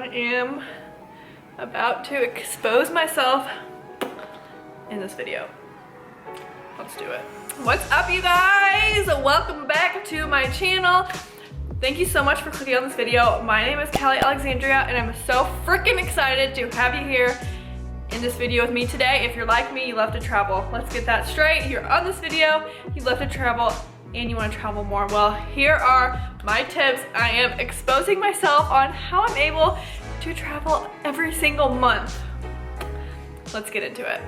I am about to expose myself in this video. Let's do it. What's up, you guys? Welcome back to my channel. Thank you so much for clicking on this video. My name is Kali.alexandria and I'm so freaking excited to have you here in this video with me today. If you're like me, you love to travel. Let's get that straight. You're on this video, you love to travel and you want to travel more. Well, here are my tips. I am exposing myself on how I'm able to travel every single month. Let's get into it.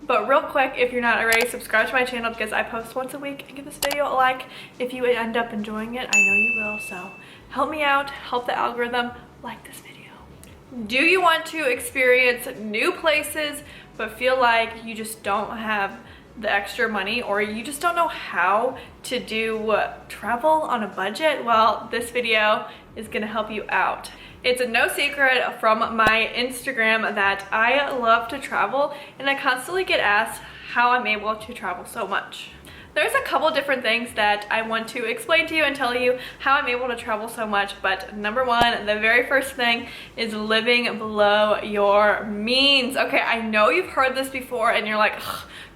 But real quick, if you're not already, subscribe to my channel because I post once a week, and give this video a like if you end up enjoying it. I know you will, so help me out, help the algorithm, like this video. Do you want to experience new places but feel like you just don't have the extra money, or you just don't know how to do travel on a budget? Well, this video is gonna help you out. It's no secret from my Instagram that I love to travel, and I constantly get asked how I'm able to travel so much. There's a couple different things that I want to explain to you and tell you how I'm able to travel so much, but number one, the very first thing is living below your means. Okay, I know you've heard this before and you're like,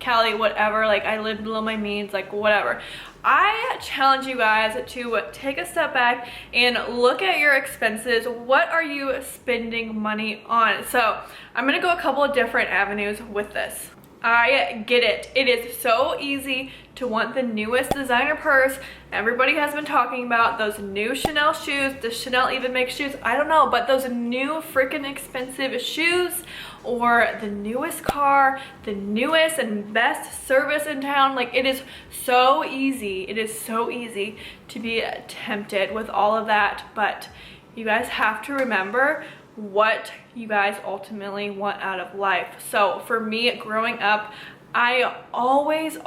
Callie, whatever, like I live below my means, like whatever. I challenge you guys to take a step back and look at your expenses. What are you spending money on? So I'm gonna go a couple of different avenues with this. I get it. It is so easy to want the newest designer purse. Everybody has been talking about those new Chanel shoes. Does Chanel even make shoes? I don't know, but those new freaking expensive shoes, or the newest car, the newest and best service in town. Like, it is so easy. It is so easy to be tempted with all of that, but you guys have to remember what you guys ultimately want out of life. So for me, growing up, I always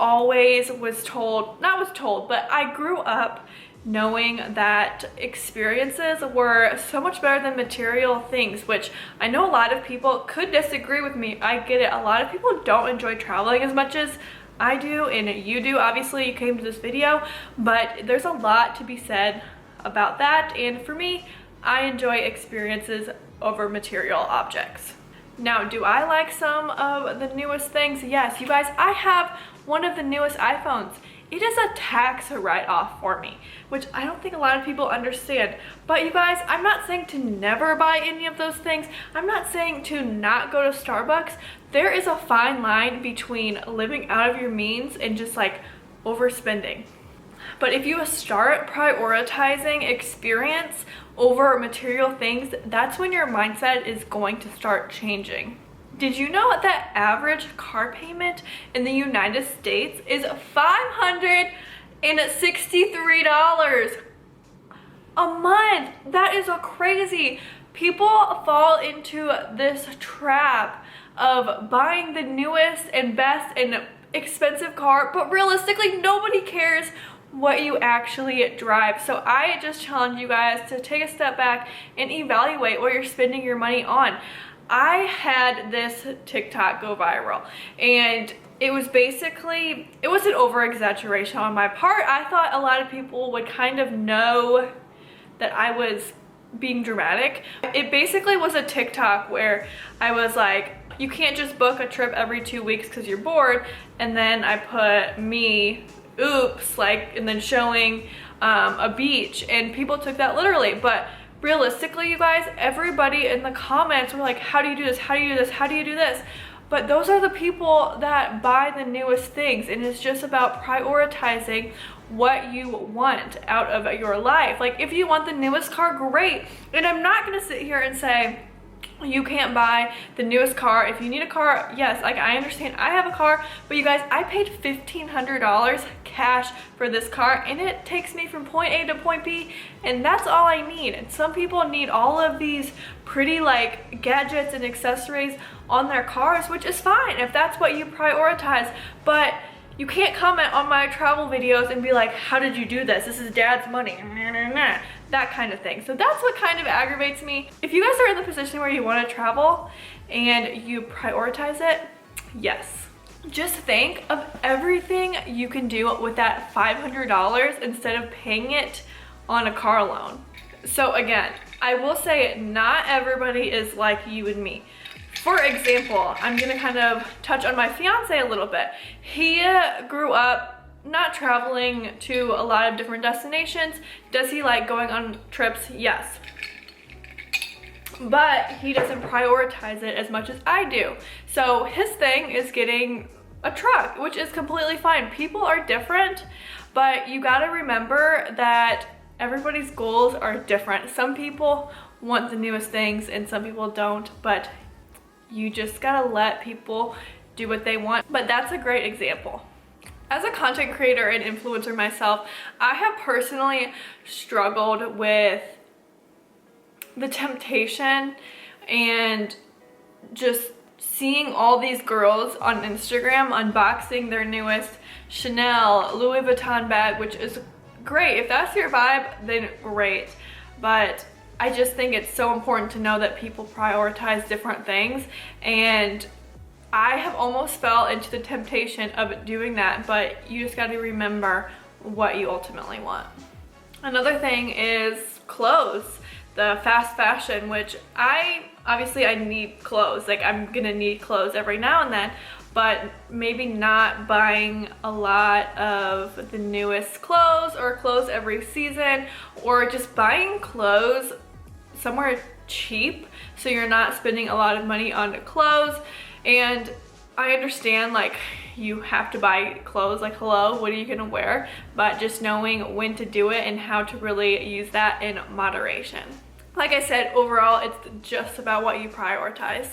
was told, but I grew up knowing that experiences were so much better than material things, which I know a lot of people could disagree with me. I get it. A lot of people don't enjoy traveling as much as I do, and you do. Obviously, you came to this video, but there's a lot to be said about that. And for me, I enjoy experiences over material objects. Now, do I like some of the newest things? Yes, you guys, I have one of the newest iPhones. It is a tax write-off for me, which I don't think a lot of people understand. But you guys, I'm not saying to never buy any of those things. I'm not saying to not go to Starbucks. There is a fine line between living out of your means and just like overspending. But if you start prioritizing experience over material things, that's when your mindset is going to start changing. Did you know that average car payment in the United States is $563 a month? That is crazy. People fall into this trap of buying the newest and best and expensive car, but realistically, nobody cares what you actually drive. So I just challenge you guys to take a step back and evaluate what you're spending your money on. I had this TikTok go viral, and it was basically, it was an over-exaggeration on my part. I thought a lot of people would kind of know that I was being dramatic. It basically was a TikTok where I was like, you can't just book a trip every 2 weeks because you're bored, and then I put me, oops, like, and then showing a beach, and people took that literally. But realistically, you guys, everybody in the comments were like, how do you do this, how do you do this, how do you do this? But those are the people that buy the newest things, and it's just about prioritizing what you want out of your life. Like, if you want the newest car, great. And I'm not gonna sit here and say you can't buy the newest car. If you need a car, yes, like I understand I have a car, but you guys, I paid $1,500 cash for this car, and it takes me from point A to point B, and that's all I need. And some people need all of these pretty like gadgets and accessories on their cars, which is fine if that's what you prioritize, but you can't comment on my travel videos and be like, how did you do this? This is dad's money. That kind of thing. So that's what kind of aggravates me. If you guys are in the position where you want to travel and you prioritize it, Yes. Just think of everything you can do with that $500 instead of paying it on a car loan. So again, I will say not everybody is like you and me. For example, I'm gonna kind of touch on my fiance a little bit. He grew up not traveling to a lot of different destinations. Does he like going on trips? Yes. But he doesn't prioritize it as much as I do. So his thing is getting a truck, which is completely fine. People are different, but you gotta remember that everybody's goals are different. Some people want the newest things and some people don't, but you just gotta let people do what they want. But that's a great example. As a content creator and influencer myself, I have personally struggled with the temptation and just seeing all these girls on Instagram unboxing their newest Chanel, Louis Vuitton bag, which is great. If that's your vibe, then great. But I just think it's so important to know that people prioritize different things, and I have almost fell into the temptation of doing that, but you just got to remember what you ultimately want. Another thing is clothes. The fast fashion, which I need clothes. Like, I'm gonna need clothes every now and then, but maybe not buying a lot of the newest clothes or clothes every season, or just buying clothes somewhere cheap so you're not spending a lot of money on clothes. And I understand, like, you have to buy clothes, like, hello, what are you gonna wear? But just knowing when to do it and how to really use that in moderation. Like I said, overall, it's just about what you prioritize.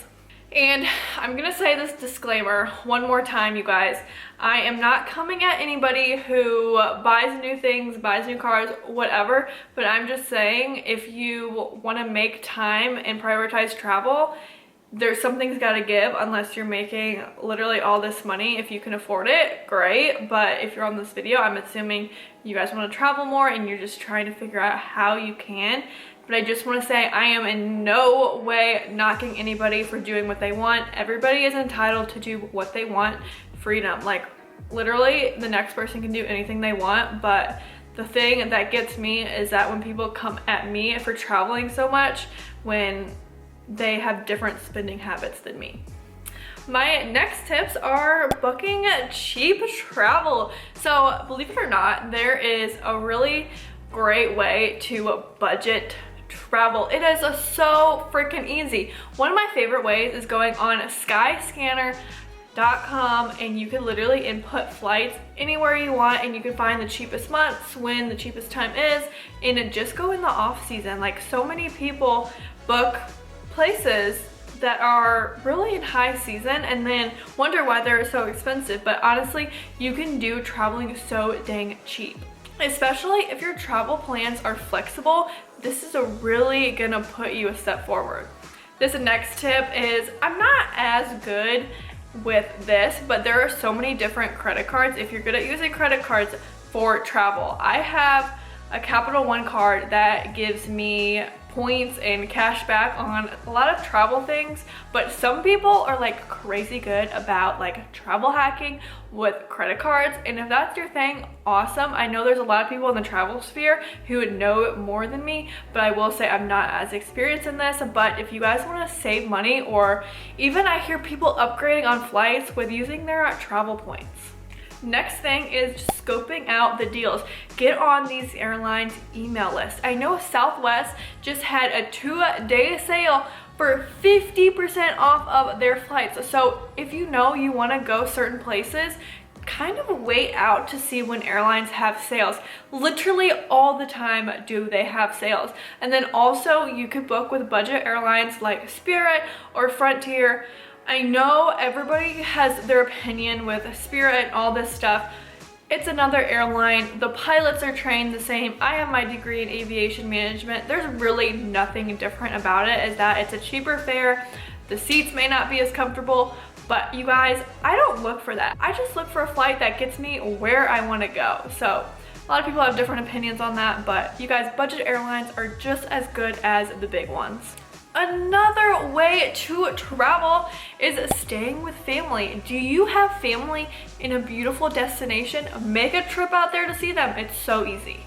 And I'm gonna say this disclaimer one more time, you guys. I am not coming at anybody who buys new things, buys new cars, whatever, but I'm just saying, if you wanna make time and prioritize travel, there's something's gotta give. Unless you're making literally all this money. If you can afford it, great. But if you're on this video, I'm assuming you guys wanna travel more and you're just trying to figure out how you can. But I just wanna say, I am in no way knocking anybody for doing what they want. Everybody is entitled to do what they want. Freedom. Like, literally, the next person can do anything they want. But the thing that gets me is that when people come at me for traveling so much, when they have different spending habits than me. My next tips are booking cheap travel. So believe it or not, there is a really great way to budget travel. It is so freaking easy. One of my favorite ways is going on skyscanner.com, and you can literally input flights anywhere you want, and you can find the cheapest months, when the cheapest time is, and just go in the off season. Like, so many people book places that are really in high season and then wonder why they're so expensive. But honestly, you can do traveling so dang cheap. Especially if your travel plans are flexible, this is really gonna put you a step forward. This next tip is, I'm not as good with this, but there are so many different credit cards. If you're good at using credit cards for travel, I have a Capital One card that gives me points and cash back on a lot of travel things. But some people are like crazy good about like travel hacking with credit cards, and if that's your thing, awesome. I know there's a lot of people in the travel sphere who would know more than me, but I will say I'm not as experienced in this. But if you guys want to save money, or even I hear people upgrading on flights with using their travel points. Next thing is just scoping out the deals. Get on these airlines email lists. I know Southwest just had a 2-day sale for 50% off of their flights. So if you know you want to go certain places, kind of wait out to see when airlines have sales. Literally all the time do they have sales. And then also you could book with budget airlines like Spirit or Frontier. I know everybody has their opinion with Spirit and all this stuff. It's another airline. The pilots are trained the same. I have my degree in aviation management. There's really nothing different about it, is that it's a cheaper fare. The seats may not be as comfortable, but you guys, I don't look for that. I just look for a flight that gets me where I want to go. So a lot of people have different opinions on that, but you guys, budget airlines are just as good as the big ones. Another way to travel is staying with family. Do you have family in a beautiful destination? Make a trip out there to see them. It's so easy.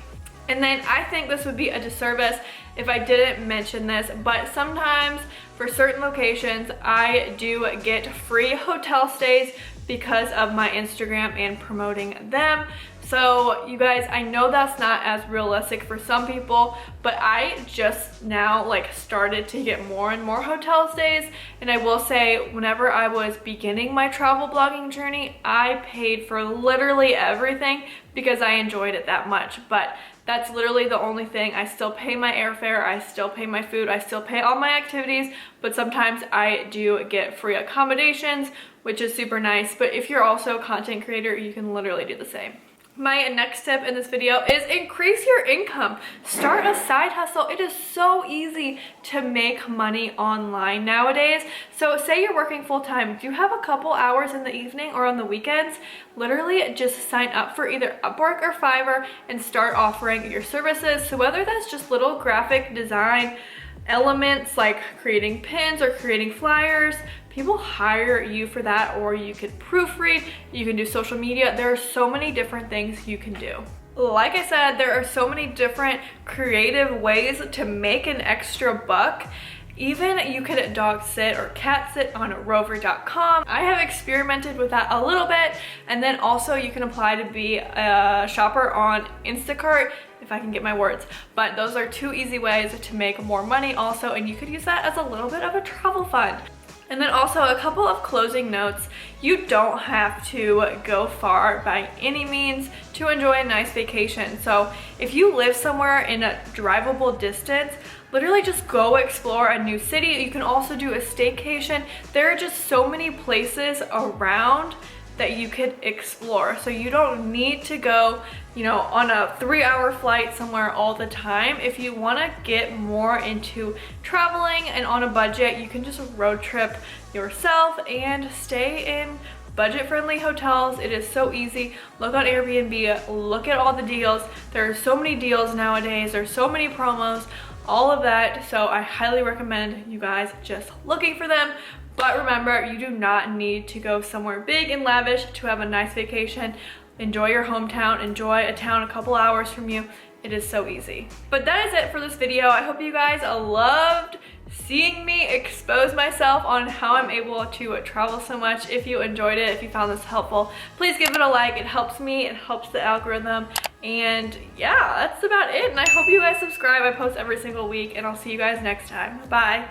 And then I think this would be a disservice if I didn't mention this, but sometimes for certain locations, I do get free hotel stays because of my Instagram and promoting them. So you guys, I know that's not as realistic for some people, but I just now started to get more and more hotel stays. And I will say, whenever I was beginning my travel blogging journey, I paid for literally everything because I enjoyed it that much. But that's literally the only thing. I still pay my airfare, I still pay my food, I still pay all my activities, but sometimes I do get free accommodations, which is super nice. But if you're also a content creator, you can literally do the same. My next tip in this video is increase your income. Start a side hustle. It is so easy to make money online nowadays. So say you're working full-time. Do you have a couple hours in the evening or on the weekends? Literally just sign up for either Upwork or Fiverr and start offering your services. So whether that's just little graphic design elements like creating pins or creating flyers, people hire you for that, or you could proofread, you can do social media. There are so many different things you can do. Like I said, there are so many different creative ways to make an extra buck. Even you could dog sit or cat sit on rover.com. I have experimented with that a little bit, and then also you can apply to be a shopper on Instacart, if I can get my words. But those are two easy ways to make more money also, and you could use that as a little bit of a travel fund. And then also a couple of closing notes. You don't have to go far by any means to enjoy a nice vacation. So if you live somewhere in a drivable distance, literally just go explore a new city. You can also do a staycation. There are just so many places around that you could explore. So you don't need to go, on a 3-hour flight somewhere all the time. If you want to get more into traveling and on a budget, you can just road trip yourself and stay in budget-friendly hotels. It is so easy. Look on Airbnb, look at all the deals. There are so many deals nowadays. There's so many promos, all of that. So I highly recommend you guys just looking for them. But remember, you do not need to go somewhere big and lavish to have a nice vacation. Enjoy your hometown, enjoy a town a couple hours from you. It is so easy. But that is it for this video. I hope you guys loved seeing me expose myself on how I'm able to travel so much. If you enjoyed it, if you found this helpful, please give it a like. It helps me, it helps the algorithm. And yeah, that's about it. And I hope you guys subscribe. I post every single week, and I'll see you guys next time. Bye.